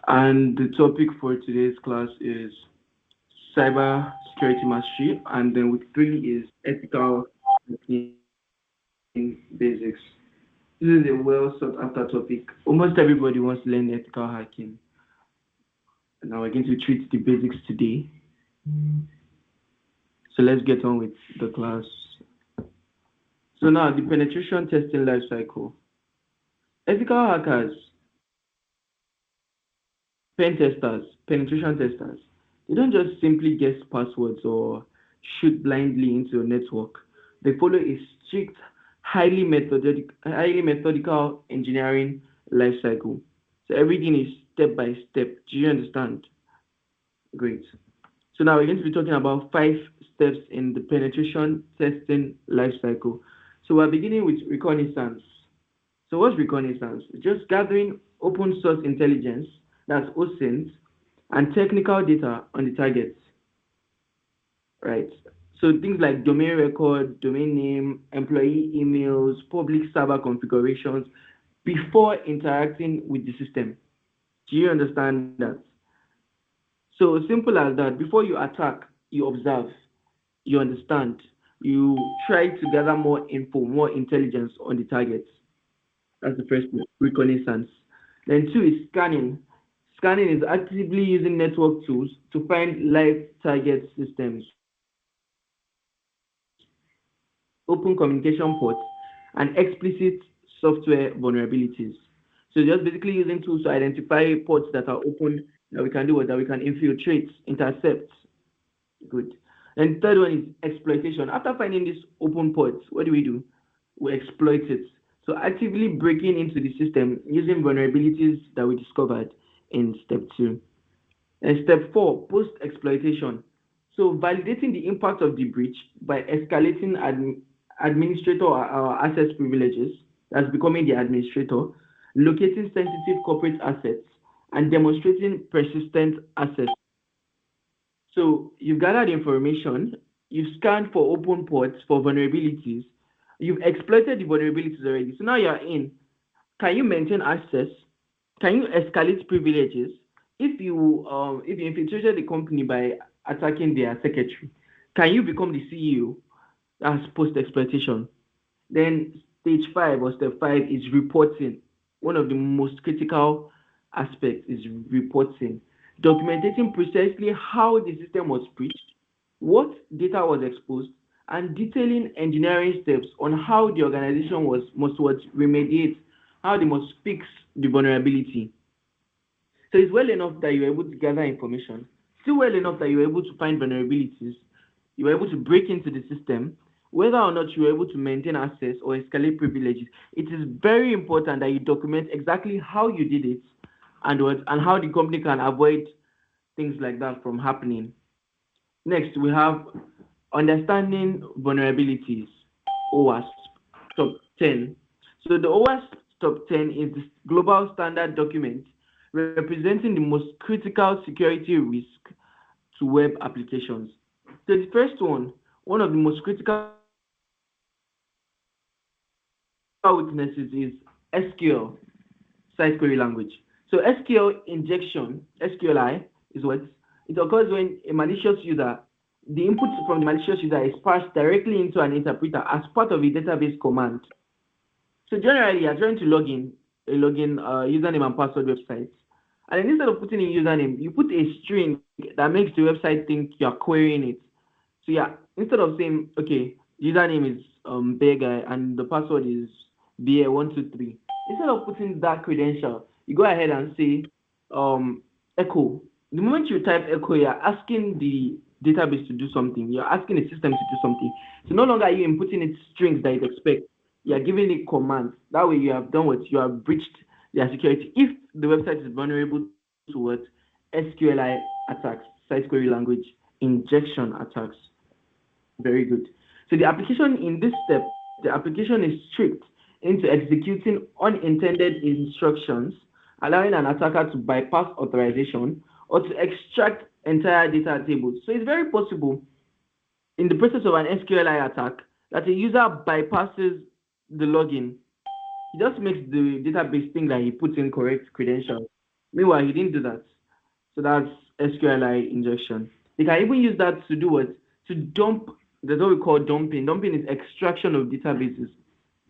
And the topic for today's class is cyber security mastery, and then week three is ethical hacking basics. This is a well sought after topic. Almost everybody wants to learn ethical hacking. Now we're going to treat the basics today. So let's get on with the class. So now the penetration testing life cycle. Ethical hackers, pen testers, penetration testers, they don't just simply guess passwords or shoot blindly into a network. They follow a strict, highly methodical engineering life cycle. So everything is step by step. Do you understand? Great. So now we're going to be talking about 5 steps in the penetration testing life cycle. So we're beginning with reconnaissance. So what's reconnaissance? It's just gathering open source intelligence, that's OSINT, and technical data on the target, right? So things like domain record, domain name, employee emails, public server configurations before interacting with the system. Do you understand that? So simple as that. Before you attack, you observe, you understand, you try to gather more info, more intelligence on the target. That's the first one, reconnaissance. Then two is scanning. Scanning is actively using network tools to find live target systems, open communication ports, and explicit software vulnerabilities. So just basically using tools to identify ports that are open that we can do what that we can infiltrate, intercept. Good. And third one is exploitation. After finding these open ports, what do? We exploit it. So actively breaking into the system using vulnerabilities that we discovered in step two. And step four, post exploitation. So validating the impact of the breach by escalating administrator or access privileges, that's becoming the administrator, locating sensitive corporate assets, and demonstrating persistent access. So you've gathered information, you've scanned for open ports for vulnerabilities, you've exploited the vulnerabilities already. So now you're in. Can you maintain access? Can you escalate privileges? If you infiltrated the company by attacking their secretary, can you become the CEO? That's post exploitation. Then stage five or step five is reporting. One of the most critical aspects is reporting, documenting precisely how the system was breached, what data was exposed, and detailing engineering steps on how the organization must what remediate, how they must fix the vulnerability. So it's well enough that you're able to gather information, still well enough that you're able to find vulnerabilities, you're able to break into the system, whether or not you're able to maintain access or escalate privileges. It is very important that you document exactly how you did it and how the company can avoid things like that from happening. Next, we have understanding vulnerabilities, OWASP, top 10. So the OWASP top 10 is the global standard document representing the most critical security risk to web applications. So the first one of the most critical weaknesses is SQL, site query language. So SQL injection, SQLI is what it occurs when a malicious user, the input from the malicious user is passed directly into an interpreter as part of a database command. So generally, you're trying to log in username and password websites, and then instead of putting in username, you put a string that makes the website think you're querying it. So yeah, instead of saying, okay, username is bear guy and the password is bear123, instead of putting that credential, you go ahead and say echo. The moment you type echo, you're asking the database to do something. You're asking the system to do something. So no longer are you inputting it strings that it expects. You are giving it commands. That way you have done what you have breached their security. If the website is vulnerable to what SQLI attacks, site query language injection attacks. Very good. So the application in this step, the application is strict into executing unintended instructions, allowing an attacker to bypass authorization or to extract entire data tables. So it's very possible in the process of an SQLI attack that a user bypasses the login. He just makes the database think that he puts in correct credentials. Meanwhile, he didn't do that. So that's SQLI injection. They can even use that to do what? To dump. There's what we call dumping. Dumping is extraction of databases.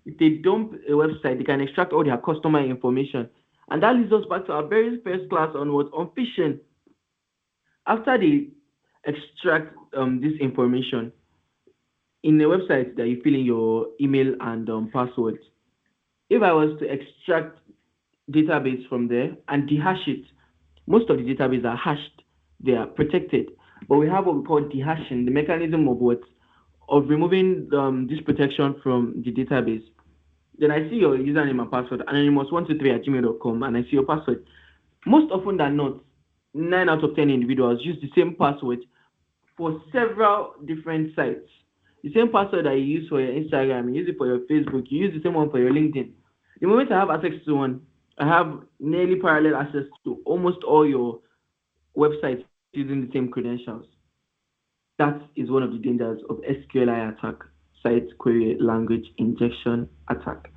If they dump a website, they can extract all their customer information. And that leads us back to our very first class on what? On phishing. After they extract this information in a website that you fill in your email and password, if I was to extract database from there and dehash it, most of the database are hashed, they are protected. But we have what we call dehashing, the mechanism of what? Of removing this protection from the database. Then I see your username and password, anonymous123 at gmail.com, and I see your password. Most often than not, 9 out of 10 individuals use the same password for several different sites. The same password that you use for your Instagram, you use it for your Facebook, you use the same one for your LinkedIn. The moment I have access to one, I have nearly parallel access to almost all your websites using the same credentials. That is one of the dangers of SQLI attack, site query language injection attack.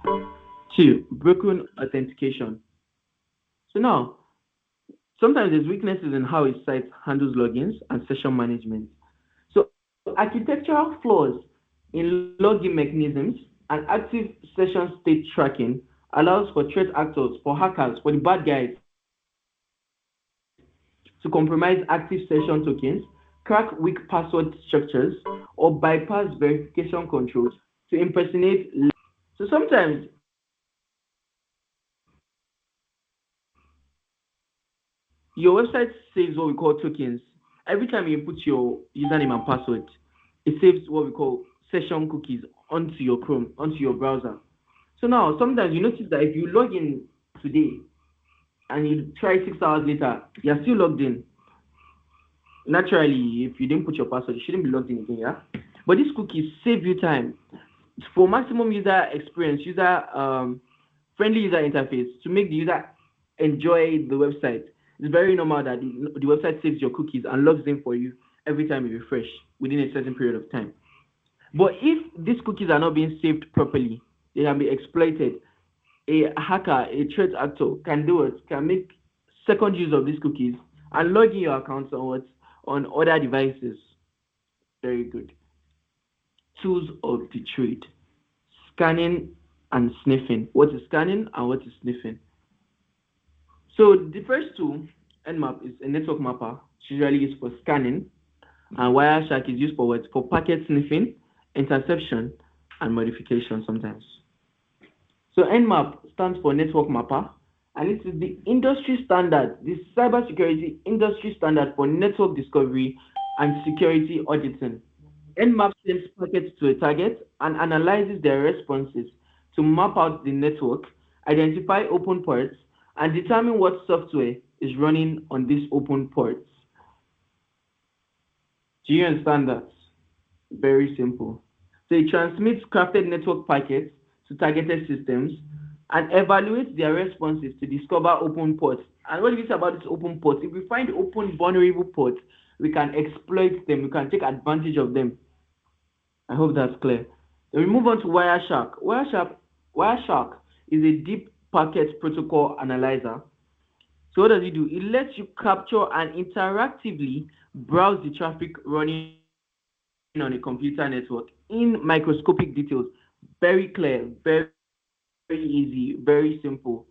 Two, broken authentication. So now, sometimes there's weaknesses in how a site handles logins and session management. So architectural flaws in login mechanisms and active session state tracking allows for threat actors, for hackers, for the bad guys to compromise active session tokens, crack weak password structures, or bypass verification controls to impersonate legitimate users. So sometimes your website saves what we call tokens. Every time you put your username and password, it saves what we call session cookies onto your Chrome, onto your browser. So now sometimes you notice that if you log in today and you try 6 hours later, you're still logged in. Naturally, if you didn't put your password, you shouldn't be logged in again, yeah? But these cookies save you time for maximum user experience, user friendly user interface to make the user enjoy the website. It's very normal that the website saves your cookies and logs in for you every time you refresh within a certain period of time. But if these cookies are not being saved properly, they can be exploited. A hacker, a threat actor can do it, can make second use of these cookies and log in your accounts on what? On other devices. Very good. Tools of the trade. Scanning and sniffing. What is scanning and what is sniffing? So the first tool, Nmap, is a network mapper. It's usually used for scanning, and Wireshark is used for what? For packet sniffing, interception, and modification sometimes. So Nmap stands for network mapper, and it is the industry standard, the cybersecurity industry standard for network discovery and security auditing. Nmap sends packets to a target and analyzes their responses to map out the network, identify open ports, and determine what software is running on these open ports. Do you understand that? Very simple. So it transmits crafted network packets to targeted systems and evaluates their responses to discover open ports. And what it is about these open ports, if we find open vulnerable ports, we can exploit them, we can take advantage of them. I hope that's clear. Then we move on to Wireshark. Wireshark is a deep packet protocol analyzer. So what does it do? It lets you capture and interactively browse the traffic running on a computer network in microscopic details. Very clear, very easy, very simple.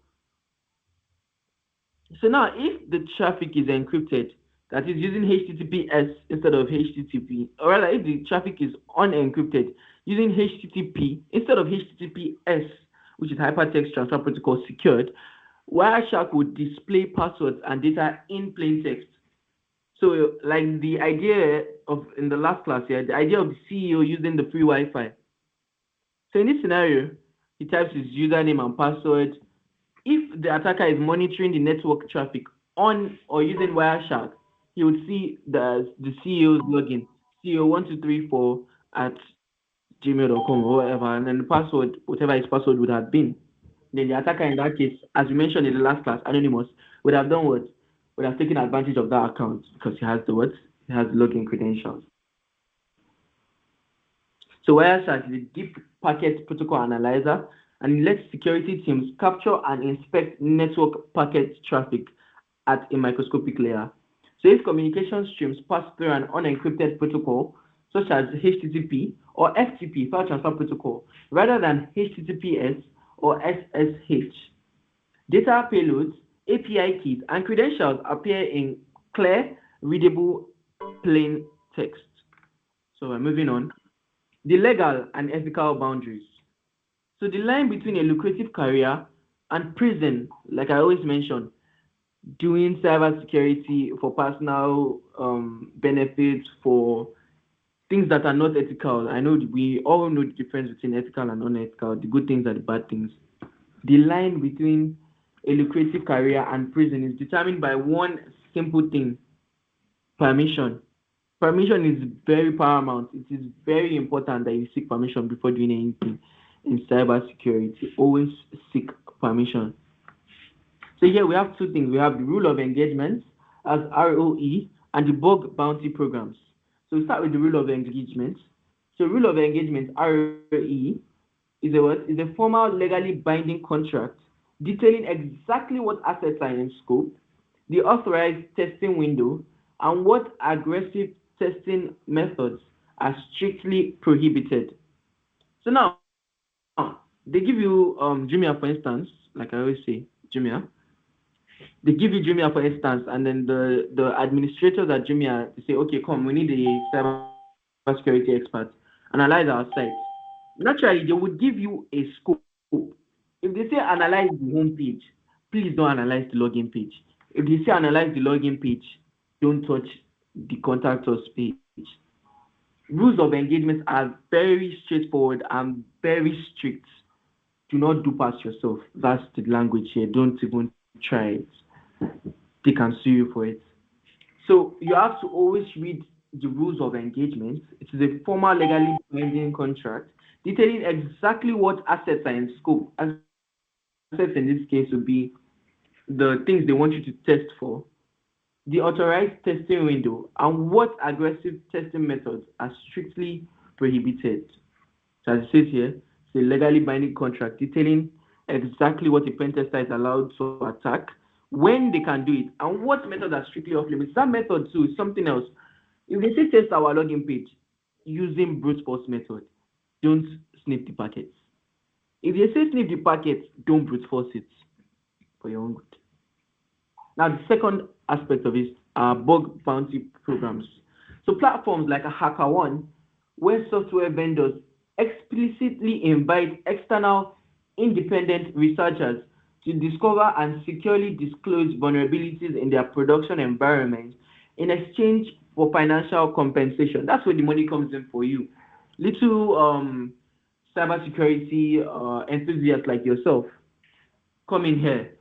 So now, if the traffic is encrypted, that is using HTTPS instead of HTTP, or rather, if the traffic is unencrypted using HTTP instead of HTTPS, which is Hypertext Transfer Protocol secured, Wireshark would display passwords and data in plain text. So, like the idea of in the last class here, the idea of the CEO using the free Wi-Fi. So in this scenario, he types his username and password. If the attacker is monitoring the network traffic on or using Wireshark, he would see the CEO's login, CEO1234 at gmail.com or whatever, and then the password, whatever his password would have been. Then the attacker in that case, as we mentioned in the last class, Anonymous, would have done what? Would have taken advantage of that account because he has the what? He has login credentials. So Wireshark is a deep packet protocol analyzer and it lets security teams capture and inspect network packet traffic at a microscopic layer. So if communication streams pass through an unencrypted protocol, such as HTTP or FTP, file transfer protocol, rather than HTTPS or SSH, data payloads, API keys, and credentials appear in clear, readable, plain text. So we're moving on. The legal and ethical boundaries. So the line between a lucrative career and prison, like I always mention, doing cybersecurity for personal benefits, for things that are not ethical. I know we all know the difference between ethical and unethical, the good things and the bad things. The line between a lucrative career and prison is determined by one simple thing: permission. Permission is very paramount. It is very important that you seek permission before doing anything in cybersecurity. Always seek permission. So here we have two things. We have the rule of engagement as ROE and the bug bounty programs. So we start with the rule of engagement. So rule of engagement ROE is a what? Is a formal legally binding contract detailing exactly what assets are in scope, the authorized testing window, and what aggressive testing methods are strictly prohibited. So now they give you Jumia, for instance, like I always say, Jumia. They give you Jumia, for instance, and then the administrators at Jumia, they say, okay, come, we need a cybersecurity expert, analyze our site. Naturally, they would give you a scope. If they say analyze the home page, please don't analyze the login page. If they say analyze the login page, don't touch the contact us page. Rules of engagement are very straightforward and very strict. Do not do past yourself. That's the language here. Don't even try it. They can sue you for it. So you have to always read the rules of engagement. It is a formal legally binding contract detailing exactly what assets are in scope. Assets in this case would be the things they want you to test for, the authorized testing window, and what aggressive testing methods are strictly prohibited. So as it says here, it's a legally binding contract detailing exactly what a pen tester is allowed to attack, when they can do it, and what methods are strictly off limits. That method too is something else. If they say test our login page using brute force method, don't sniff the packets. If they say sniff the packets, don't brute force it for your own good. Now, the second aspect of it are bug bounty programs. So platforms like a HackerOne, where software vendors explicitly invite external independent researchers to discover and securely disclose vulnerabilities in their production environment in exchange for financial compensation. That's where the money comes in for you. Little cybersecurity enthusiasts like yourself come in here.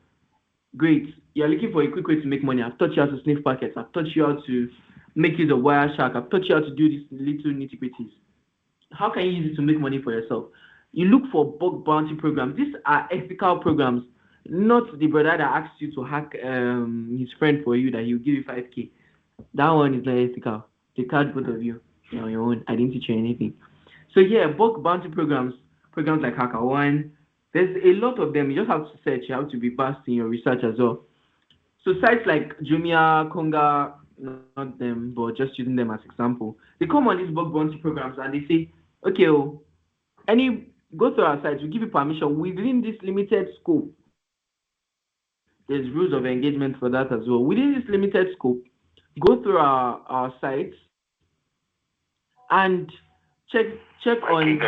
Great. You're looking for a quick way to make money. I've taught you how to sniff packets. I've taught you how to make use of Wireshark. I've taught you how to do these little nitty gritties. How can you use it to make money for yourself? You look for bug bounty programs. These are ethical programs, not the brother that asks you to hack his friend for you that he'll give you 5K. That one is not ethical. They catch both of you. You're on your own. I didn't teach you anything. So yeah, bug bounty programs, programs like HackerOne, there's a lot of them. You just have to search. You have to be fast in your research as well. So sites like Jumia, Konga, not them, but just using them as example, they come on these bug bounty programs and they say, okay, oh, any go through our site, we give you permission within this limited scope. There's rules of engagement for that as well. Within this limited scope, go through our site and check on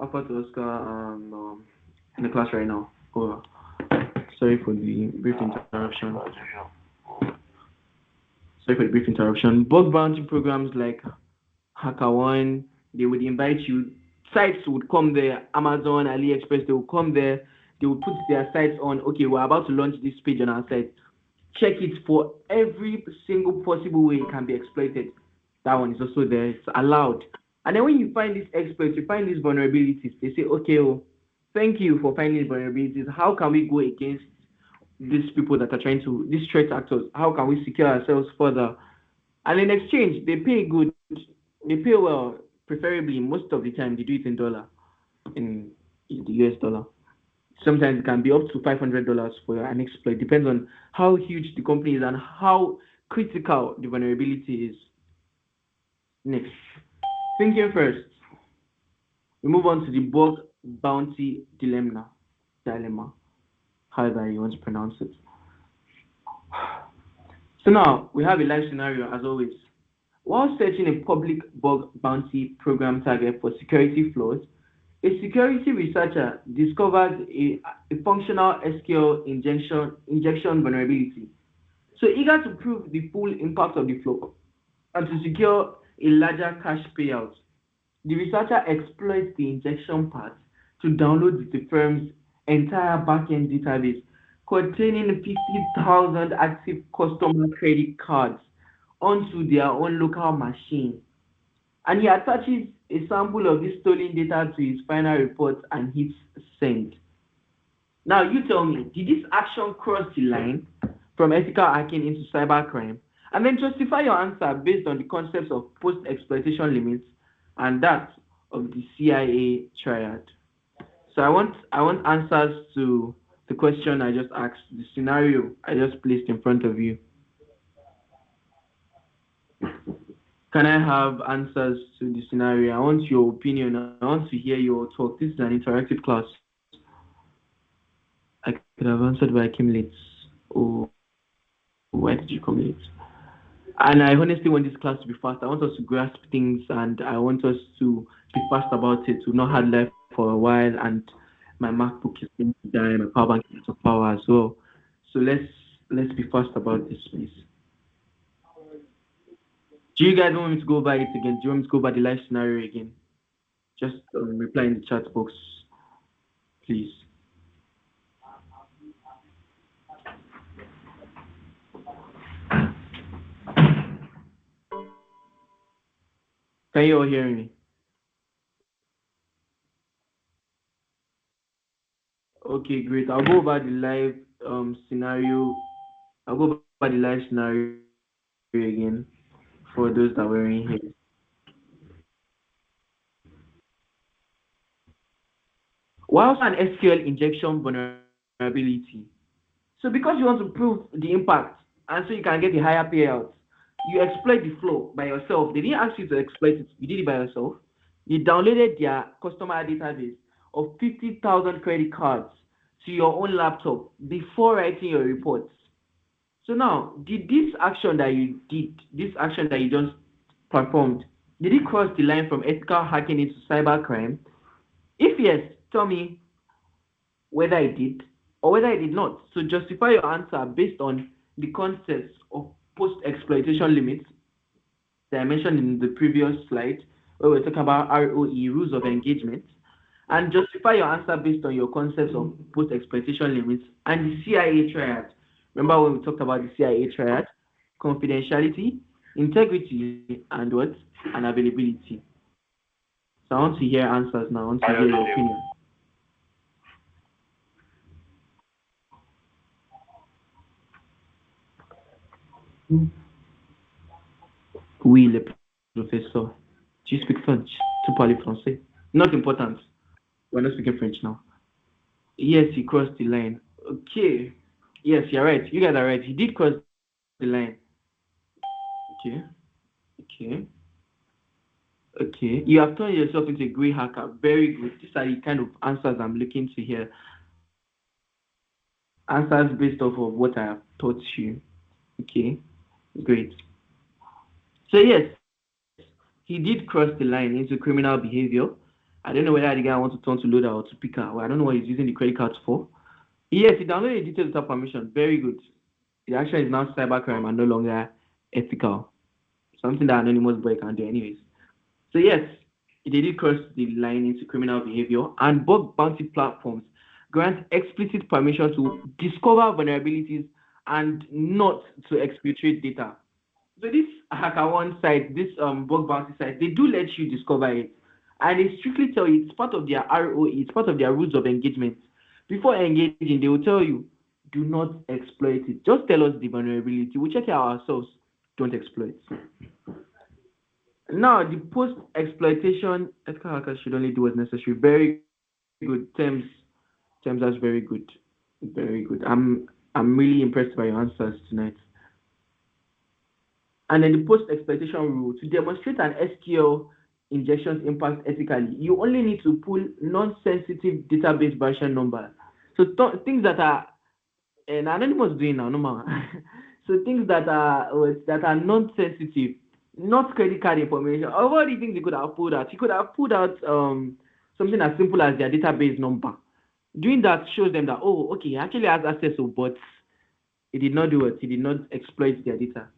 Alpha to Oscar in the class right now. Oh, sorry for the brief interruption. Sorry for the brief interruption. Bug bounty programs like HackerOne, they would invite you. Sites would come there, Amazon, AliExpress, they would come there. They would put their sites on. Okay, we're about to launch this page on our site. Check it for every single possible way it can be exploited. That one is also there. It's allowed. And then when you find these exploits, you find these vulnerabilities. They say, okay, oh, thank you for finding these vulnerabilities. How can we go against these people that are trying to, these threat actors? How can we secure ourselves further? And in exchange, they pay good, they pay well, preferably most of the time they do it in dollar, in the US dollar. Sometimes it can be up to $500 for an exploit. Depends on how huge the company is and how critical the vulnerability is. Next, thinking first, we move on to the bug bounty dilemma. Dilemma, however you want to pronounce it. So now we have a live scenario as always. While searching a public bug bounty program target for security flaws, a security researcher discovered a functional SQL injection vulnerability. So eager to prove the full impact of the flaw and to secure a larger cash payout, the researcher exploits the injection path to download the firm's entire backend database containing 50,000 active customer credit cards onto their own local machine. And he attaches a sample of this stolen data to his final report and hits send. Now, you tell me, did this action cross the line from ethical hacking into cybercrime? And then justify your answer based on the concepts of post exploitation limits and that of the CIA triad. So I want answers to the question I just asked, the scenario I just placed in front of you. Can I have answers to the scenario? I want your opinion. I want to hear your talk. This is an interactive class. I could have answered, but I came late. Oh, why did you come late? And I honestly want this class to be fast. I want us to grasp things and I want us to be fast about it. We've not had life for a while and my MacBook is going to die, my power bank is out of power as well. So let's be fast about this, please. Do you guys want me to go over it again? Do you want me to go over the live scenario again? Just reply in the chat box, please. Can you all hear me? Okay, great. I'll go over the live scenario. I'll go over the live scenario again for those that were in here. Whilst an SQL injection vulnerability. So because you want to prove the impact and so you can get a higher payout, you exploit the flow by yourself. They didn't ask you to exploit it. You did it by yourself. You downloaded their customer database of 50,000 credit cards to your own laptop before writing your reports. So now, did this action that you did, this action that you just performed, did it cross the line from ethical hacking into cybercrime? If yes, tell me whether it did or whether it did not. So justify your answer based on the concepts of post-exploitation limits that I mentioned in the previous slide, where we're talking about ROE, rules of engagement, and justify your answer based on your concepts of post-exploitation limits and the CIA triad. Remember when we talked about the CIA triad? Confidentiality, integrity, and what? And availability. So I want to hear answers now. I want to hear your opinion. Oui, le professeur. Do you speak French? Tu parles français? Not important. We're not speaking French now. Yes, he crossed the line. Okay. Yes, you're right. You guys are right. He did cross the line. Okay. Okay. Okay. You have turned yourself into a great hacker. Very good. These are the kind of answers I'm looking to hear. Answers based off of what I have taught you. Okay. Great. So yes, he did cross the line into criminal behavior. I don't know whether the guy wants to turn to loader or to picker. Well, I don't know what he's using the credit cards for. Yes, he downloaded the details without permission. Very good. The action is now cybercrime and no longer ethical. Something that anonymous boy can do anyways. So yes, they did cross the line into criminal behavior and bug bounty platforms grant explicit permission to discover vulnerabilities and not to exfiltrate data. So this HackerOne site, this bug bounty site, they do let you discover it. And they strictly tell you it's part of their ROE, it's part of their rules of engagement. Before engaging, they will tell you, do not exploit it. Just tell us the vulnerability. We check it out ourselves. Don't exploit. Now, the post exploitation ethical hackers should only do what's necessary. Very good terms. James, that's very good. Very good. I'm really impressed by your answers tonight. And then the post exploitation rule to demonstrate an SQL injection's impact ethically, you only need to pull non-sensitive database version number. So things that are and anonymous doing now, no man. So things that are non-sensitive, not credit card information. Of all the things he could have pulled out, he could have pulled out something as simple as their database number. Doing that shows them that okay, he actually has access to, but he did not do it. He did not exploit their data.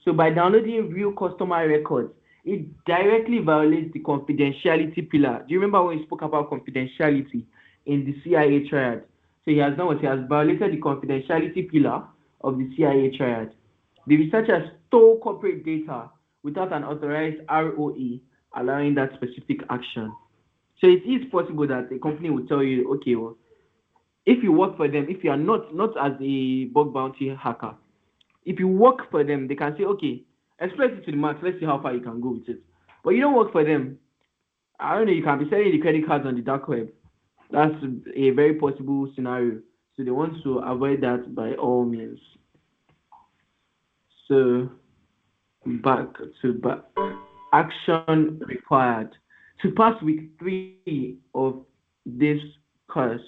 So by downloading real customer records, it directly violates the confidentiality pillar. Do you remember when we spoke about confidentiality in the CIA triad? So he has done what he has violated the confidentiality pillar of the CIA triad. The researcher stole corporate data without an authorized ROE allowing that specific action. So it is possible that a company will tell you, okay, well, if you work for them, if you are not as a bug bounty hacker, if you work for them, they can say, okay, exploit it to the max. Let's see how far you can go with it. But you don't work for them. I don't know. You can be selling the credit cards on the dark web. That's a very possible scenario. So they want to avoid that by all means. So back to back. Action required. To pass week 3 of this course,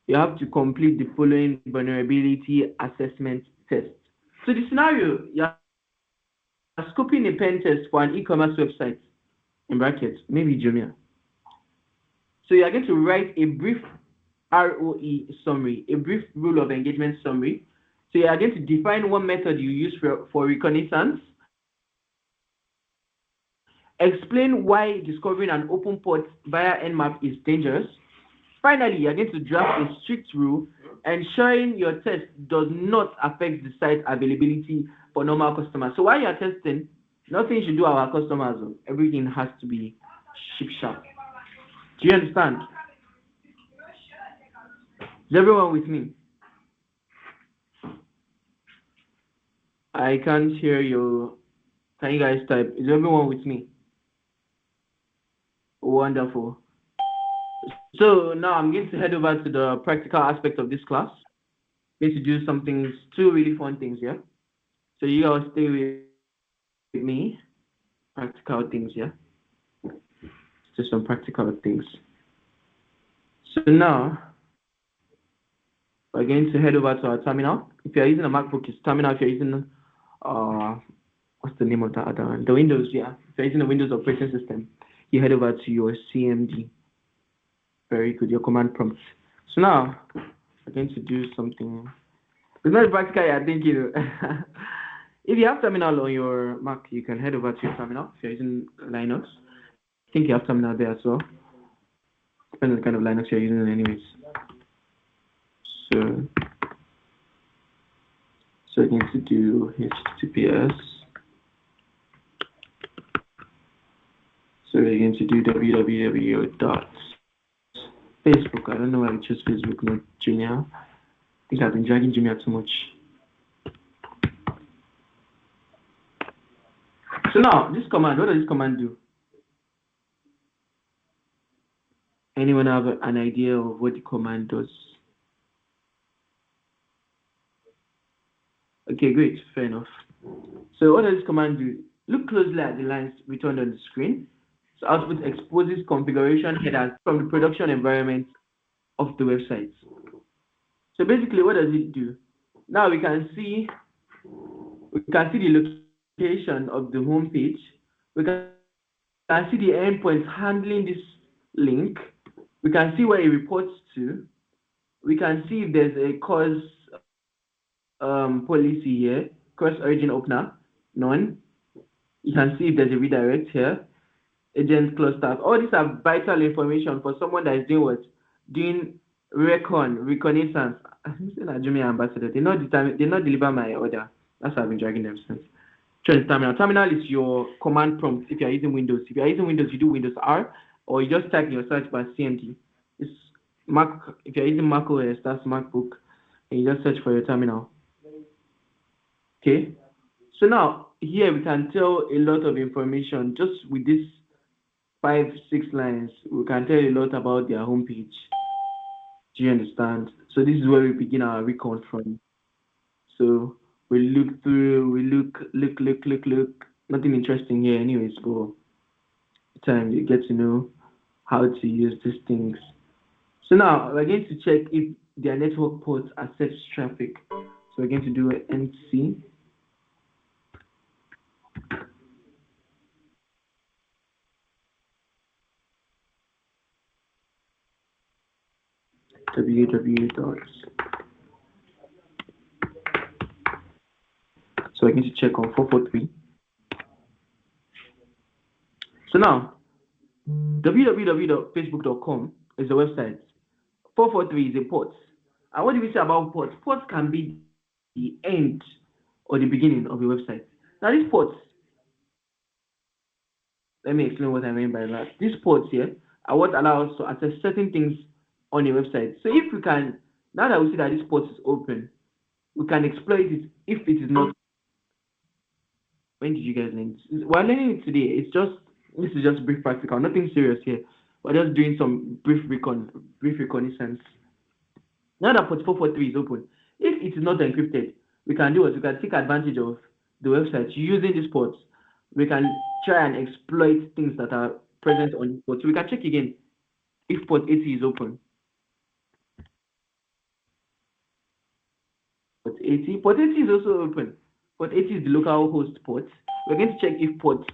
you have to complete the following vulnerability assessment test. So the scenario, you're scoping a pen test for an e-commerce website, in brackets, maybe Jumia. So you are going to write a brief ROE summary, a brief rule of engagement summary. So you are going to define what method you use for reconnaissance, explain why discovering an open port via Nmap is dangerous. Finally, you're going to draft a strict rule ensuring your test does not affect the site availability for normal customers. So while you're testing, nothing should do our customers. Everything has to be ship sharp. Do you understand? Is everyone with me? I can't hear you. Can you guys type? Is everyone with me? Wonderful. So now I'm going to head over to the practical aspect of this class. I'm going to do something, two really fun things here. So you guys stay with me. Practical things, yeah. Just some practical things. So now we're going to head over to our terminal. If you're using a MacBook, it's terminal. If you're using uh what's the name of that other one? The Windows, yeah. If you're using a Windows operating system, you head over to your CMD. Very good, your command prompt. So now we're going to do something. It's not practical, I think you. If you have terminal on your Mac, you can head over to your terminal. If you're using Linux, I think you have terminal there as well. Depends on the kind of Linux you're using anyways. So we're going to do HTTPS. So we're going to do www.facebook. I don't know why I chose Facebook, not Jumia. I think I've been dragging Jumia too much. So now, this command, what does this command do? Anyone have an idea of what the command does? Okay, great, fair enough. So what does this command do? Look closely at the lines returned on the screen. So output exposes configuration headers from the production environment of the website. So basically, what does it do? Now we can see the location of the home page. We can see the endpoints handling this link. We can see where it reports to. We can see if there's a cause policy here, cross origin opener, none. You can see if there's a redirect here, agent clusters. All these are vital information for someone that is doing what? Doing reconnaissance. I'm saying that Jumia ambassador. They not deliver my order. That's why I've been dragging them since. Terminal. Terminal is your command prompt if you're using Windows. If you're using Windows, you do Windows R, or you just type in your search bar CMD. It's Mac. If you're using Mac OS, that's MacBook, and you just search for your terminal. Okay. So now here we can tell a lot of information just with these 5-6 lines. We can tell a lot about their homepage. Do you understand? So this is where we begin our recon from. So we look through, we look. Nothing interesting here, anyways. But time you get to know how to use these things. So now we're going to check if their network ports accept traffic. So we're going to do an NC www dot. So we're going to check on 443. So now www.facebook.com is the website. 443 is a port. And what do we say about ports? Ports can be the end or the beginning of a website. Now these ports, let me explain what I mean by that. These ports here are what allow us to access certain things on a website. So if we can, now that we see that this port is open, we can exploit it if it is not. When did you guys learn this? We're learning it today. This is just brief practical, nothing serious here. We're just doing some brief reconnaissance. Now that port 443 is open, if it is not encrypted, we can do what we can take advantage of the website using these ports. We can try and exploit things that are present on the port. So we can check again if port 80 is open. Port 80 is also open. Port 80 is the local host port. We're going to check if port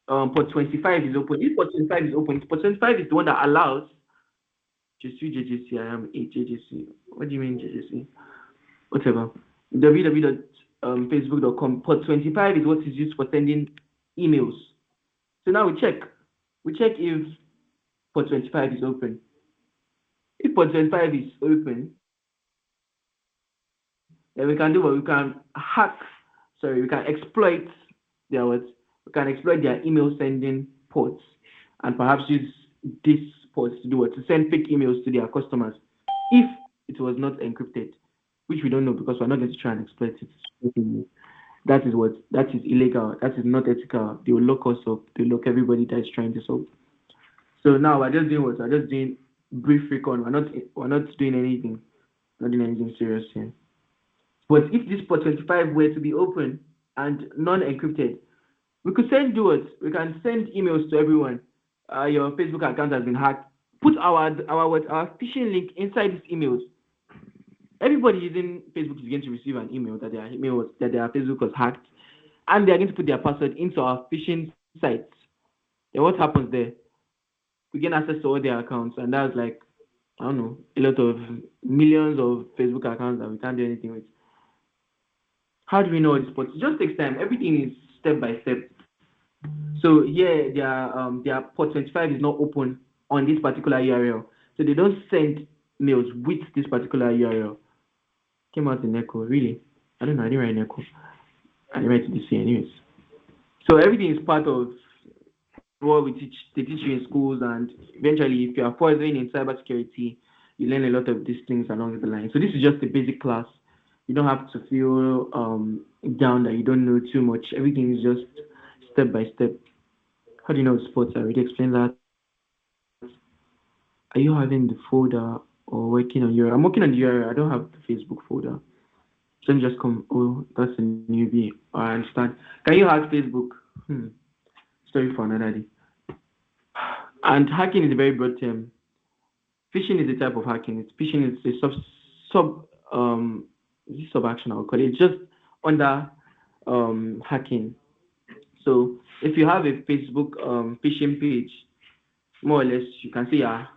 25 is open. If port 25 is open, port 25 is the one that allows just JJC. I am a JJC. What do you mean JJC? Whatever. www.facebook.com. Port 25 is what is used for sending emails. So now we check. We check if port 25 is open. If port 25 is open, then we can do what we can hack. Sorry, we can exploit their what? We can exploit their email sending ports and perhaps use these ports to do what? To send fake emails to their customers if it was not encrypted, which we don't know because we're not going to try and exploit it. That is illegal. That is not ethical. They will lock us up. They will lock everybody that is trying this up. So now we're just doing what? We're just doing brief recon. We're not doing anything. Not doing anything serious here. But if this port 25 were to be open and non-encrypted, we could send do it. We can send emails to everyone. Your Facebook account has been hacked. Put our phishing link inside these emails. Everybody using Facebook is going to receive an email that their Facebook was hacked, and they are going to put their password into our phishing sites. Then what happens there? We gain access to all their accounts, and that's like I don't know a lot of millions of Facebook accounts that we can't do anything with. How do we know this? But it just takes time. Everything is step by step. So here their port 25 is not open on this particular URL. So they don't send mails with this particular URL. Came out in Echo, really? I don't know, I didn't write in Echo. I didn't write DC anyways. So everything is part of what they teach you in schools, and eventually if you are furthering in cybersecurity, you learn a lot of these things along the line. So this is just a basic class. You don't have to feel down that you don't know too much. Everything is just step by step. How do you know sports? I already explained that. Are you having the folder or working on your? I'm working on the URL. I don't have the Facebook folder. Let me just come. Oh, that's a newbie. I understand. Can you hack Facebook? Hmm. Story for another day. And hacking is a very broad term. Phishing is a type of hacking. Phishing is a sub sub action. I'll call it. It's just under hacking. So if you have a Facebook phishing page, more or less you can see you're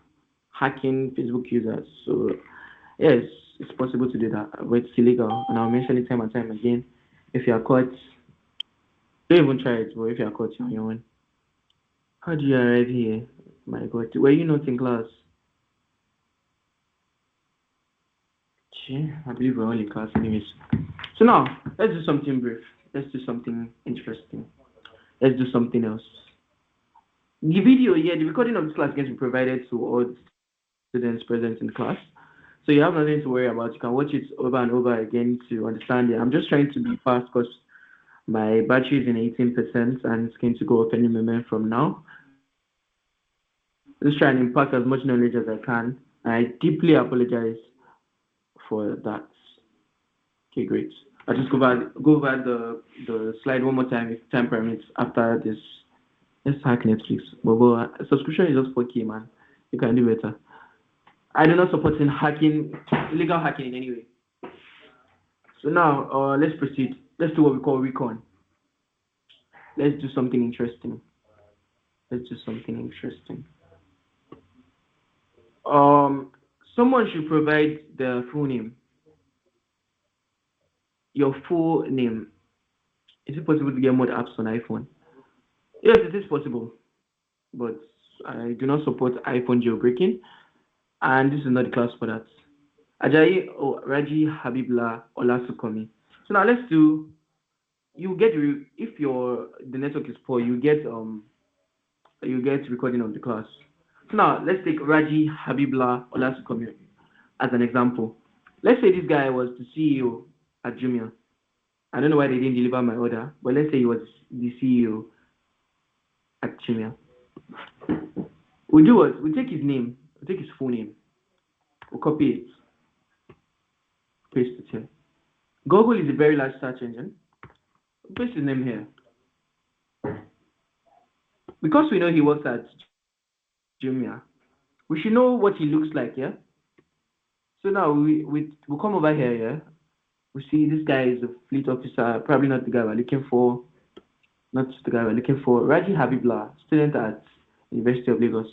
hacking Facebook users. So yes, it's possible to do that, but it's illegal. And I'll mention it time and time again. If you are caught, don't even try it. But if you are caught, you're on your own. How do you arrive here? My God, were you not in class? Gee, I believe we're all in class anyways. So now, let's do something brief. Let's do something interesting. Let's do something else. The video here, the recording of this class gets provided to all the students present in class. So you have nothing to worry about. You can watch it over and over again to understand it. I'm just trying to be fast because my battery is in 18% and it's going to go off any moment from now. Just try and impact as much knowledge as I can and I deeply apologize for that. Okay, great. I'll just go over the slide one more time if time permits after this. Let's hack Netflix. But subscription is just 4K, man. You can do better. I do not support in hacking, illegal hacking in any way. So now, let's proceed. Let's do what we call recon. Let's do something interesting. Let's do something interesting. Um, Someone should provide the full name, your full name. Is it possible to get more apps on iPhone? Yes, it is possible, but I do not support iPhone jailbreaking, and this is not the class for that. Ajayi Raji Habibla Olasukomi. So now let's do. You get if your the network is poor, you get recording of the class. So now let's take Raji Habibla Olasukomi as an example. Let's say this guy was the CEO at Jumia. I don't know why they didn't deliver my order, but let's say he was the CEO at Jumia. We do what? We take his name, we take his full name, we copy it, paste it here. Google is a very large search engine. We paste his name here. Because we know he works at Jumia, we should know what he looks like, yeah? So now we come over here, yeah? We see this guy is a fleet officer, probably not the guy we're looking for, not the guy we're looking for. Raji Habibla, student at University of Lagos.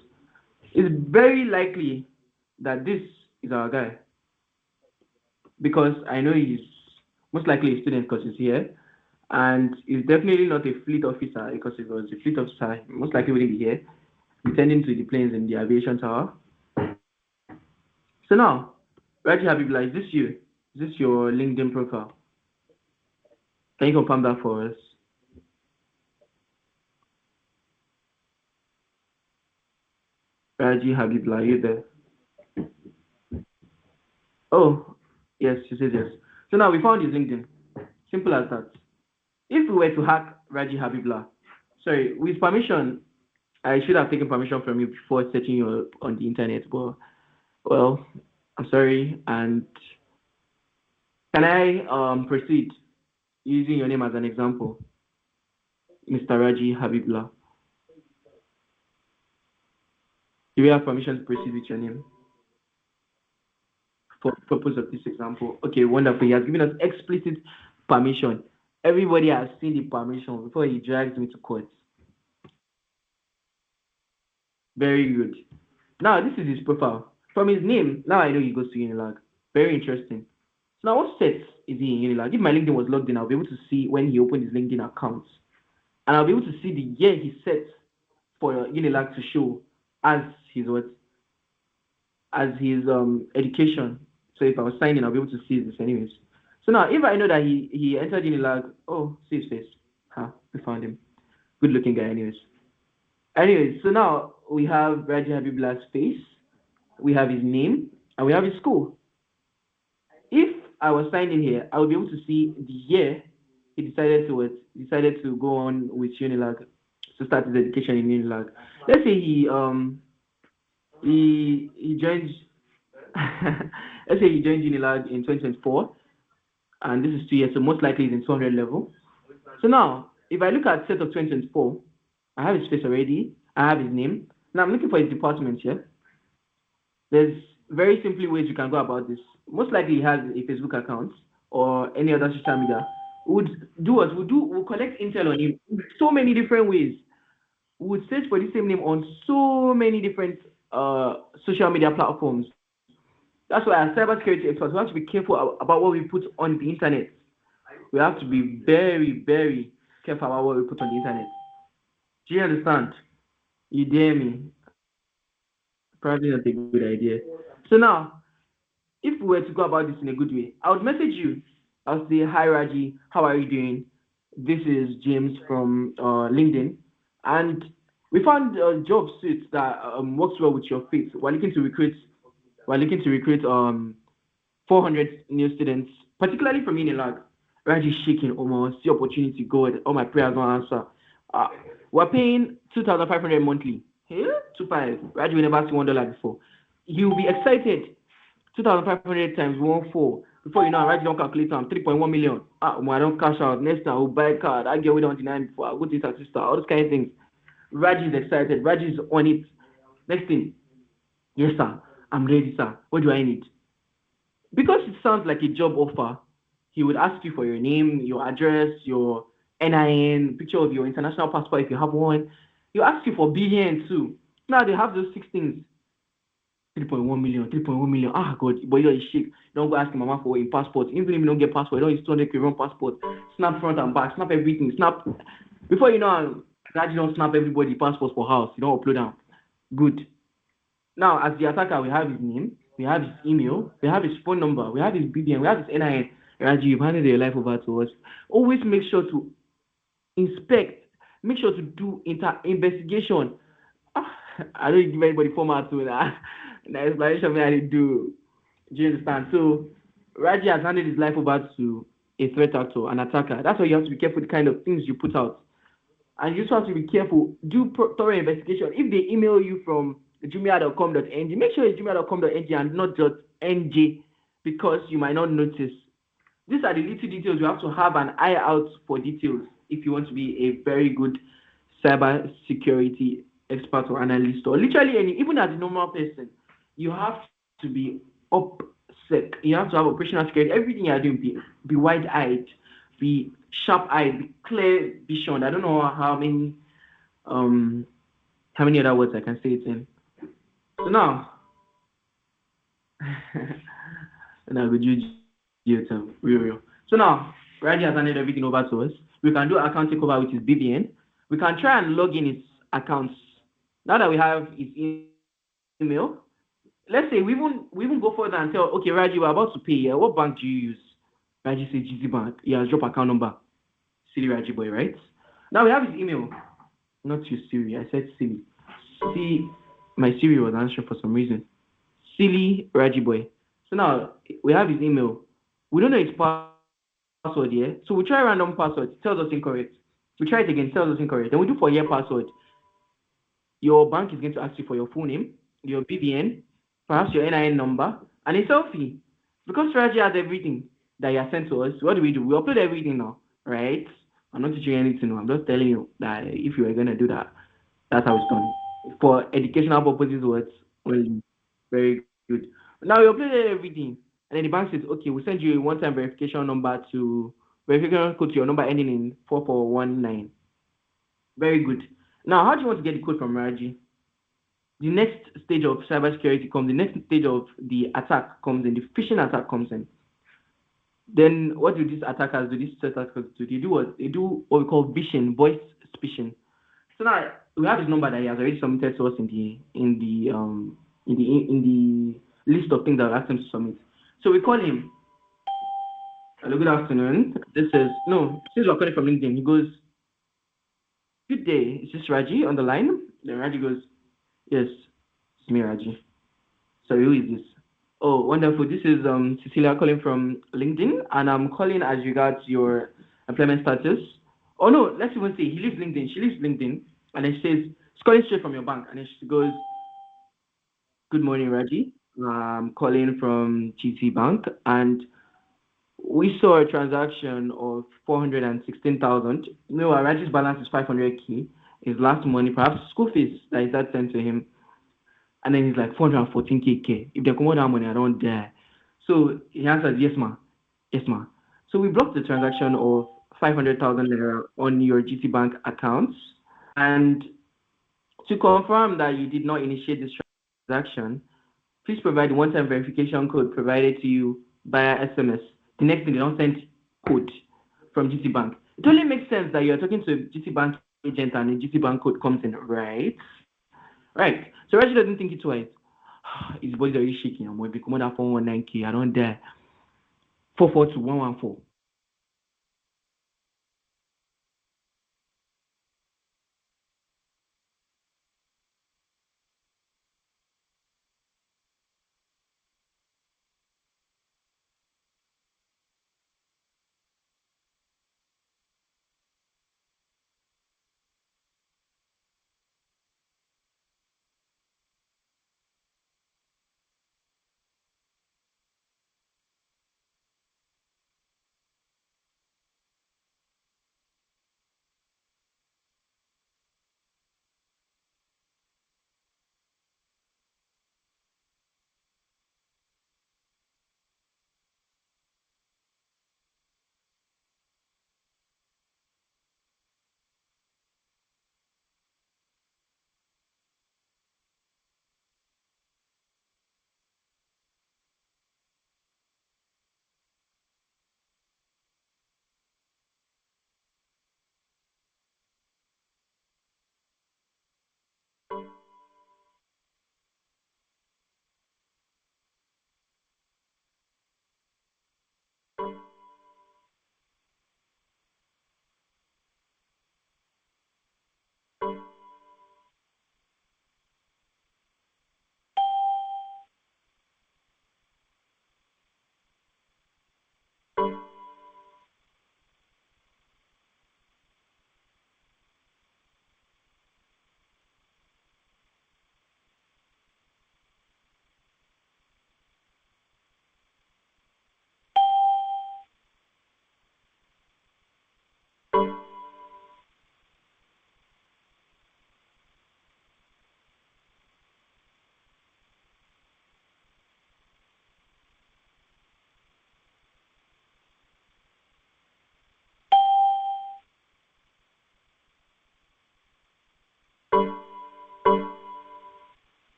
It's very likely that this is our guy because I know he's most likely a student because he's here, and he's definitely not a fleet officer because if he was a fleet officer, he most likely wouldn't be here, attending to the planes in the aviation tower. So now, Raji Habibla, is this you? Is this your LinkedIn profile? Can you confirm that for us? Raji Habibla, are you there? Oh, yes, she says yes. So now we found his LinkedIn. Simple as that. If we were to hack Raji Habibla, sorry, with permission, I should have taken permission from you before searching you on the internet, but well, I'm sorry. And can I proceed using your name as an example, Mr. Raji Habibla? Do you have permission to proceed with your name for purpose of this example? Okay, wonderful. He has given us explicit permission. Everybody has seen the permission before he drags me to court. Very good. Now this is his profile. From his name, now I know he goes to Unilag. Very interesting. So now what sets is he in Unilag? If my LinkedIn was logged in, I'll be able to see when he opened his LinkedIn account. And I'll be able to see the year he set for Unilag to show as his what as his education. So if I was signing, I'll be able to see this anyways. So now if I know that he entered Unilag, oh, see his face. Huh, we found him. Good looking guy anyways. Anyways, so now we have Raji Habibulah's face, we have his name, and we have his school. If I was signed in here, I would be able to see the year he decided to go on with Unilag to start his education in Unilag. Let's say he joined let's say he joined Unilag in 2024, and this is 2 years, so most likely he's in 200 level. So now, if I look at set of 2024, I have his face already, I have his name. Now I'm looking for his department here. There's very simply ways you can go about this. Most likely he has a Facebook account or any other social media. Would do what we do. We'll collect intel on him in so many different ways. We would search for the same name on so many different social media platforms. That's why as cybersecurity experts, we have to be careful about what we put on the internet. We have to be very, very careful about what we put on the internet. Do you understand? You dare me? Probably not a good idea. So now, if we were to go about this in a good way, I would message you. I'll say, "Hi Raji, how are you doing? This is James from LinkedIn, and we found a job suit that works well with your fit. We're looking to recruit 400 new students, particularly from Unilag. Raji shaking, almost see opportunity, God, all my prayers don't answer. Uh, we're paying 2,500 monthly. Here, 2.5. Raji, we never see $1 before. You'll be excited. 2,500 times 1,4. Before you know, I write down calculator, 3.1 million. Ah, I don't cash out. Next time, I will buy a car. I get we don't deny before. I go to taxi star. All those kind of things. Raji is excited. Raji is on it. Next thing, yes, sir. I'm ready, sir. What do I need? Because it sounds like a job offer, he would ask you for your name, your address, your NIN, picture of your international passport if you have one. He'll ask you for BVN too. Now they have those six things. 3.1 million, 3.1 million. Ah, God, but you don't shake. Don't go ask your mama for a passport. Even if you don't get passport, don't use 200 run passport. Snap front and back, snap everything. Snap. Before you know, that you don't snap everybody passports for house. You don't upload them. Good. Now, as the attacker, we have his name, we have his email, we have his phone number, we have his BBN, we have his NIN. Raji, you've handed your life over to us. Always make sure to inspect, make sure to do investigation. Ah, I don't give anybody format to that. The explanation I did do. Do you understand? So Raji has handed his life over to a threat actor, an attacker. That's why you have to be careful the kind of things you put out. And you just have to be careful. Do thorough investigation. If they email you from jumia.com.ng, make sure it's jumia.com.ng and not .ng because you might not notice. These are the little details. You have to have an eye out for details if you want to be a very good cyber security expert or analyst or literally any, even as a normal person, you have to be upsec. You have to have operational security. Everything you're doing, be wide eyed, be sharp eyed, be clear vision. I don't know um how many other words I can say it in. So now now would you real. So now Raji has handed everything over to us. We can do account takeover with his BVN. We can try and log in his accounts. Now that we have his email, let's say we even go further and tell, okay, Raji, we're about to pay here. What bank do you use? Raji says GT Bank. He has drop account number. Silly Raji boy, right? Now we have his email. Not you, Siri. I said silly. See, my Siri was answering for some reason. Silly Raji boy. So now we have his email. We don't know his password yet. So we try random password. It tells us incorrect. We try it again. It tells us incorrect. Then we do for year password. Your bank is going to ask you for your full name, your BBN, perhaps your NIN number, and a selfie. Because Raji has everything that you have sent to us, what do? We upload everything now, right? I'm not teaching you anything. No. I'm just telling you that if you are going to do that, that's how it's done. For educational purposes, words only. Very good. Now we uploaded everything, and then the bank says, okay, we'll send you a one-time verification code to your number ending in 4419. Very good. Now, how do you want to get the code from Raji? The next stage of cybersecurity comes, the next stage of the attack comes in, the phishing attack comes in. Then what do these attackers do? These attackers do? They do what? They do what we call phishing, voice phishing. So now we have his number that he has already submitted to us in the list of things that I asked him to submit. So we call him. Hello, good afternoon. This is no, since we're calling from LinkedIn, he goes, good day. Is this Raji on the line? Then Raji goes, yes, it's me, Raji. Sorry, who is this? Oh, wonderful. This is Cecilia calling from LinkedIn, and I'm calling as regards your employment status. Oh no, let's even say he leaves LinkedIn. She leaves LinkedIn, and then she says, "It's calling straight from your bank." And then she goes, "Good morning, Raji. I'm calling from GT Bank, and we saw a transaction of 416,000. No, Raji's balance is 500K. His last money, perhaps school fees that is that sent to him." And then he's like 414K. If they come out that money, I don't dare. So he answers, yes, ma. Yes, ma. So we blocked the transaction of 500,000 naira on your GT Bank accounts. And to confirm that you did not initiate this transaction, please provide the one-time verification code provided to you via SMS. The next thing, they don't send code from GT Bank. It only makes sense that you're talking to a GT Bank agent and a GT Bank code comes in, right? Right. So Reggie doesn't think it twice. His body's already shaking. I'm going to become that 419K. I don't dare. 442114.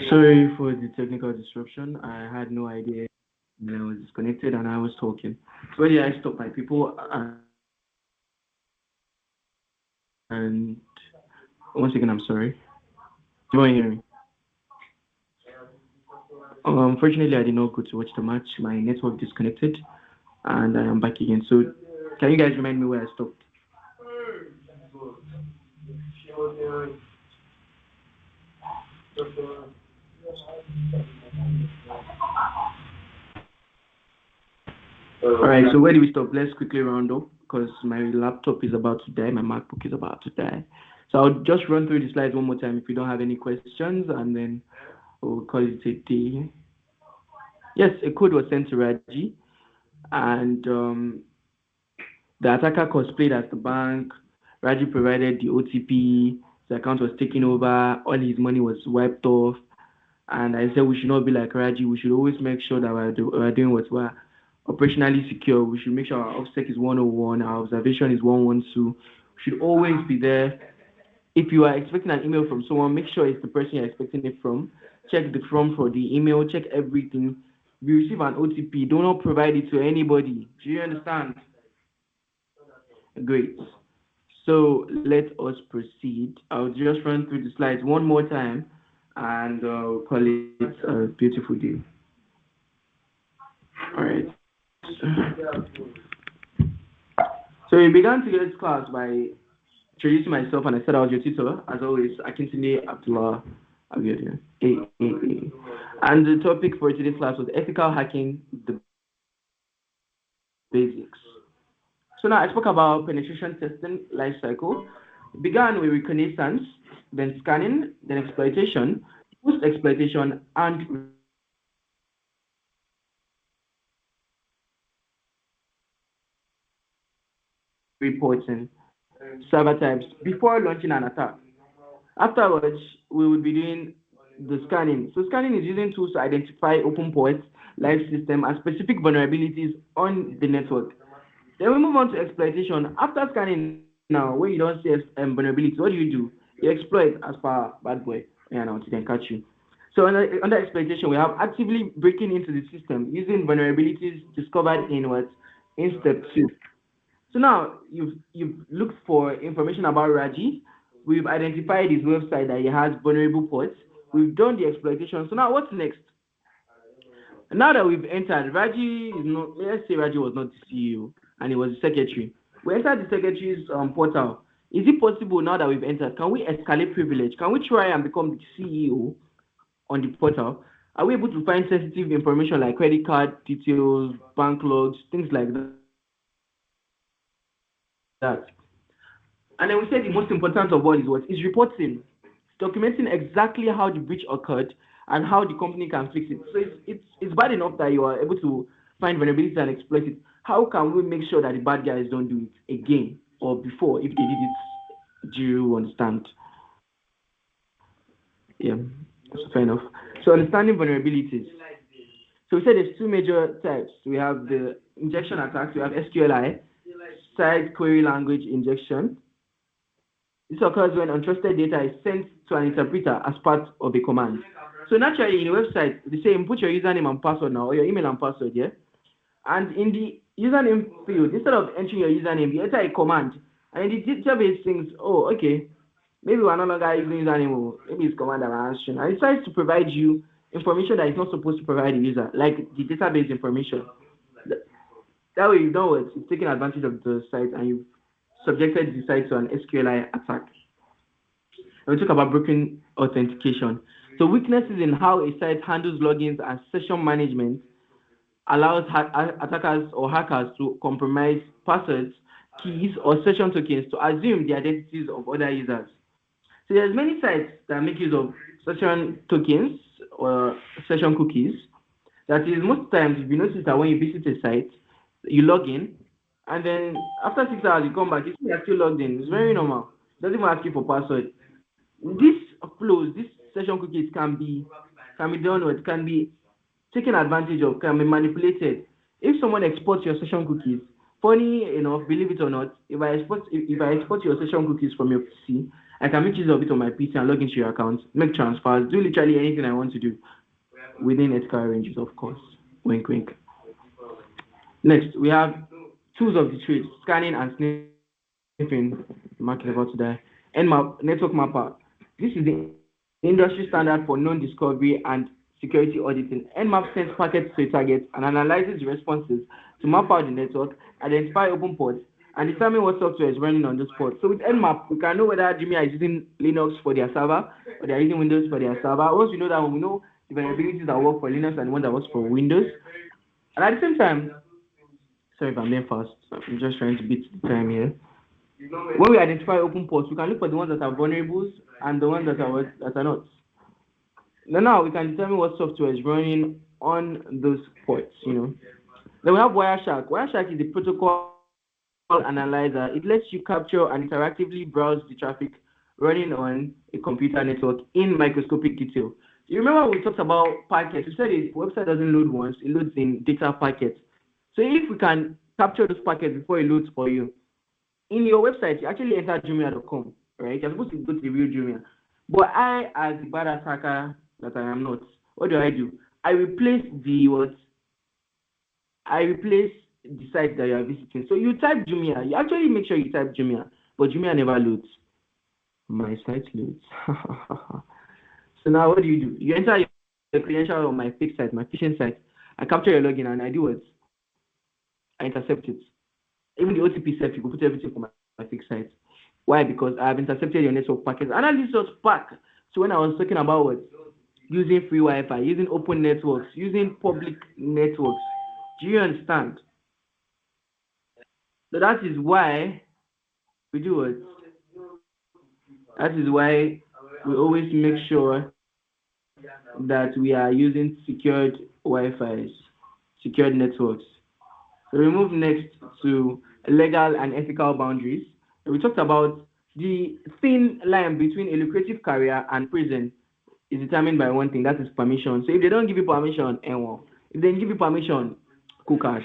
Sorry for the technical disruption. I had no idea when I was disconnected and I was talking. So where did I stop my people? And once again, I'm sorry. Do you hear me? Unfortunately, I did not go to watch the match. My network disconnected, and I am back again. So, can you guys remind me where I stopped? All right. So where do we stop? Let's quickly round up because my laptop is about to die. My MacBook is about to die. So I'll just run through the slides one more time if you don't have any questions, and then we'll call it a day. Yes, a code was sent to Raji, and the attacker cosplayed as the bank. Raji provided the OTP. The account was taken over. All his money was wiped off. And I said we should not be like Raji. We should always make sure that we're doing what we're operationally secure. We should make sure our OPSEC is 101, our observation is 112. We should always be there. If you are expecting an email from someone, make sure it's the person you're expecting it from. Check the from for the email, check everything. If you receive an OTP, do not provide it to anybody. Do you understand? Great. So let us proceed. I'll just run through the slides one more time and call it a beautiful day. All right. So we began today's class by introducing myself, and I said I was your tutor, as always, Akintile Abdullah Abiodun. And the topic for today's class was ethical hacking, the basics. So now I spoke about penetration testing life cycle. It began with reconnaissance, then scanning, then exploitation, post-exploitation, and reporting. So now let's talk about server types before launching an attack. Afterwards, we will be doing the scanning. So scanning is using tools to identify open ports, live system, and specific vulnerabilities on the network. Then we move on to exploitation. After scanning now, when you don't see vulnerabilities, what do? You exploit as per bad boy, and now they can catch you. So under exploitation, we have actively breaking into the system using vulnerabilities discovered in what? In step two. So now you've looked for information about Raji. We've identified his website that he has vulnerable ports. We've done the exploitation. So now what's next? Now that we've entered, Raji is not. Let's say Raji was not the CEO and he was the secretary. We entered the secretary's portal. Is it possible now that we've entered? Can we escalate privilege? Can we try and become the CEO on the portal? Are we able to find sensitive information like credit card details, bank logs, things like that? And then we said the most important of all is what? Is reporting. Documenting exactly how the breach occurred and how the company can fix it. So it's bad enough that you are able to find vulnerabilities and exploit it. How can we make sure that the bad guys don't do it again or before if they did it? Do you understand? Yeah, that's fair enough. So understanding vulnerabilities. So we said there's two major types. We have the injection attacks. We have SQLI, site query language injection. This occurs when untrusted data is sent to an interpreter as part of a command. So naturally, in a website, they say input your username and password now, or your email and password, yeah? And in the username field, instead of entering your username, you enter a command. And the database thinks, oh, okay, maybe we're no longer using username, maybe it's command that we're answering. And it decides to provide you information that it's not supposed to provide the user, like the database information. That way, you've done what? You've taken advantage of the site and you've subjected the site to an SQLI attack. And we talk about broken authentication. So weaknesses in how a site handles logins and session management allows attackers or hackers to compromise passwords, keys, or session tokens to assume the identities of other users. So there's many sites that make use of session tokens or session cookies. That is, most times, if you notice that when you visit a site, you log in, and then after 6 hours, you come back, you see you're still logged in. It's very normal. It doesn't even ask you for password. These flows, these session cookies can be done or it can be taken advantage of, can be manipulated. If someone exports your session cookies, funny enough, believe it or not, if I export your session cookies from your PC I can make use of it on my PC and log into your account, make transfers, do literally anything I want to do within ethical ranges, of course. Wink, wink. Next, we have tools of the trade, scanning and sniffing. Market about to die. Nmap, network mapper. This is the industry standard for known discovery and security auditing. Nmap sends packets to a target and analyzes the responses to map out the network, identify open ports, and determine what software is running on those ports. So with Nmap, we can know whether Jumia is using Linux for their server or they are using Windows for their server. Once we know that one, we know the vulnerabilities that work for Linux and the one that works for Windows. And at the same time, sorry if I'm being fast, I'm just trying to beat the time here. When we identify open ports, we can look for the ones that are vulnerable and the ones that are that are not. Now we can determine what software is running on those ports. Then we have Wireshark. Wireshark is a protocol analyzer. It lets you capture and interactively browse the traffic running on a computer network in microscopic detail. You remember when we talked about packets? We said a website doesn't load once, it loads in data packets. So if we can capture those packets before it loads for you, in your website, you actually enter jumia.com, right? You're supposed to go to the real Jumia. But I, as the bad attacker that I am not, what do? I replace the what? I replace the site that you are visiting. So you type Jumia. You actually make sure you type Jumia, but Jumia never loads. My site loads. So now what do? You enter your credential on my fake site, my phishing site. I capture your login and I do what? I intercept it. Even the OTP set, you could put everything for my fake site. Why? Because I have intercepted your network packets. And that leads us back to when I was talking about what? Using free Wi-Fi, using open networks, using public networks. Do you understand? So that is why we do it. That is why we always make sure that we are using secured Wi-Fi's, secured networks. So we move next to legal and ethical boundaries. We talked about the thin line between a lucrative career and prison is determined by one thing, that is permission. So if they don't give you permission, if they give you permission, cool cash.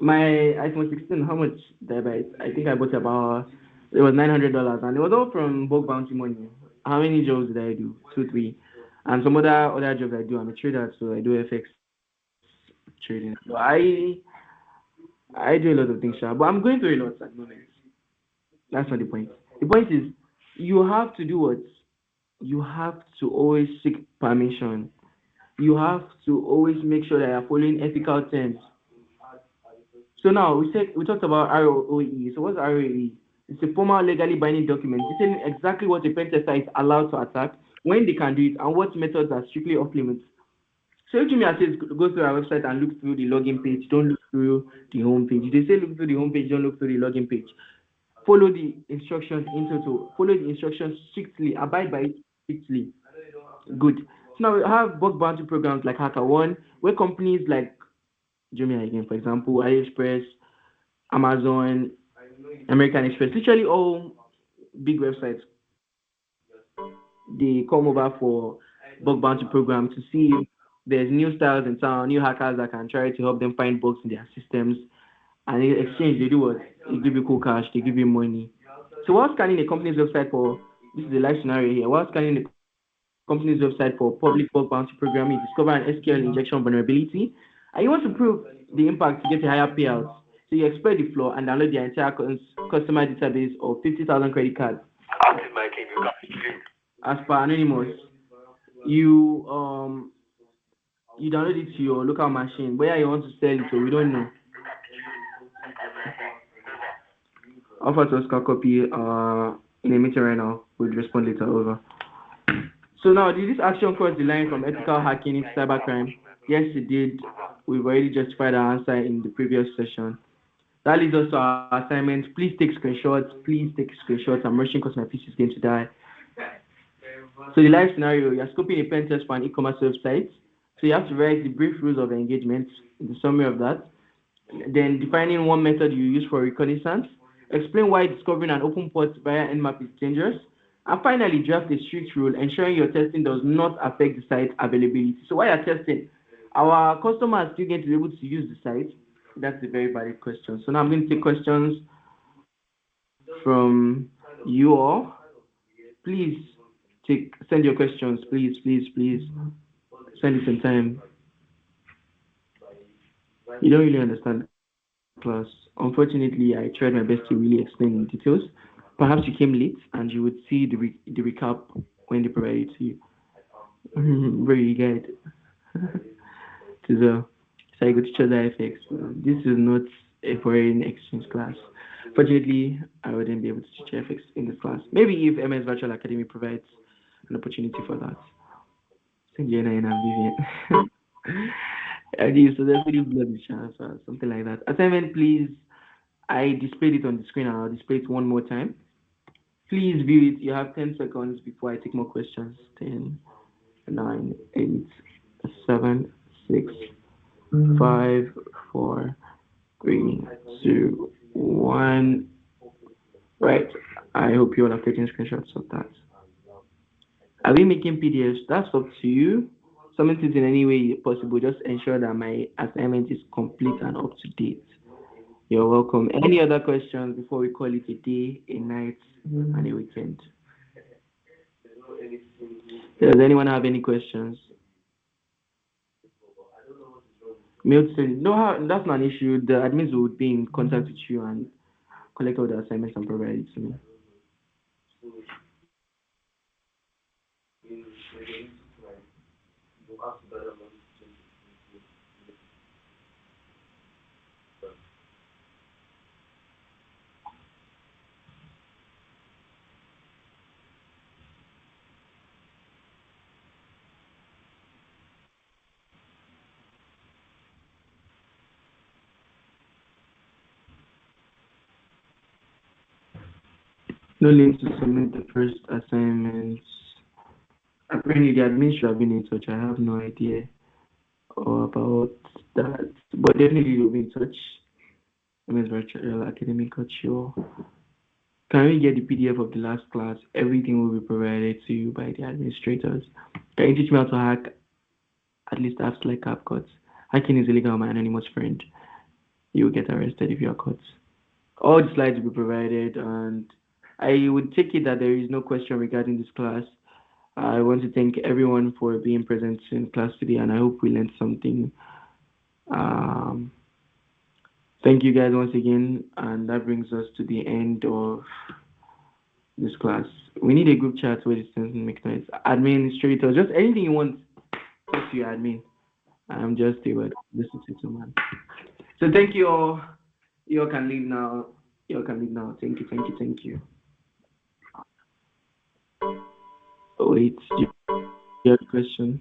My iPhone 16, how much did I buy it? I think I bought about it was $900, and it was all from bug bounty money. How many jobs did I do? Two, three, and some other jobs I do. I'm a trader, so I do FX trading. So I do a lot of things, sha, but I'm going through a lot at the moment. That's not the point. The point is you have to do what? You have to always seek permission. You have to always make sure that you're following ethical terms. So now we talked about ROE. So what's ROE? It's a formal legally binding document detailing exactly what a pen tester is allowed to attack, when they can do it, and what methods are strictly off limits. So if Jimmy says go through our website and look through the login page, don't look through the home page. They say look through the home page, don't look through the login page. Follow the instructions in total. Follow the instructions strictly. Abide by it strictly. Good. So now we have bug bounty programs like HackerOne, where companies like Jumia again, for example, AliExpress, Amazon, American Express, literally all big websites, they come over for bug bounty program to see if there's new styles in town, new hackers that can try to help them find bugs in their systems. And in exchange, they do what? They give you cool cash, they give you money. So while scanning a company's website for this is the live scenario here, while scanning the company's website for public bug bounty program, you discover an SQL injection vulnerability, and you want to prove the impact to get a higher payout. So you exploit the flaw and download the entire customer database of 50,000 credit cards. As per Anonymous, you you download it to your local machine. Where you want to sell it, so we don't know. Offer to Oscar copy in a meeting right now. We'll respond later. Over. So now, did this action cross the line from ethical hacking into cybercrime? Yes, it did. We've already justified our answer in the previous session. That leads us to our assignment. Please take screenshots. Please take screenshots. I'm rushing because my PC is going to die. So the live scenario, you're scoping a pen test for an e-commerce website. So you have to write the brief rules of engagement, the summary of that. Then defining one method you use for reconnaissance. Explain why discovering an open port via Nmap is dangerous. And finally, draft a strict rule ensuring your testing does not affect the site availability. So while you're testing, our customers still going to be able to use the site? That's a very valid question. So now I'm going to take questions from you all. please send your questions. Please, please, please send it in time. You don't really understand the class. Unfortunately, I tried my best to really explain in details. Perhaps you came late and you would see the recap when they provide it to you. Very good. To the psychoteacher effects. This is not a foreign exchange class. Fortunately, I wouldn't be able to teach FX in this class. Maybe if MS Virtual Academy provides an opportunity for that. Send Jenna and Vivian. And you successfully blood the chance or something like that. Assignment, please. I displayed it on the screen and I'll display it one more time. Please view it. You have 10 seconds before I take more questions. 10, 9, 8, 7, 6, 5, 4, 3, 2, 1. Right. I hope you all have taken screenshots of that. Are we making PDFs? That's up to you. Submit it in any way possible. Just ensure that my assignment is complete and up to date. You're welcome. Any other questions before we call it a day, a night, and a weekend? Does anyone have any questions? Milton, no, that's not an issue. The admins would be in contact with you and collect all the assignments and provide it to me. No link to submit the first assignments. Apparently, the admin should have been in touch. I have no idea about that, but definitely you'll be in touch. MS Virtual Academy got you. Can we get the PDF of the last class? Everything will be provided to you by the administrators. Can you teach me how to hack at least apps like CapCut? Hacking is illegal, my anonymous friend. You will get arrested if you are caught. All the slides will be provided, and I would take it that there is no question regarding this class. I want to thank everyone for being present in class today, and I hope we learned something. Um, Thank you guys once again, and that brings us to the end of this class. We need a group chat where this doesn't make noise. Administrator, just anything you want, talk to your admin. I'm just a word. Listen to man. So thank you all. You all can leave now. You all can leave now. Thank you, thank you, thank you. Oh, wait, do you have a question?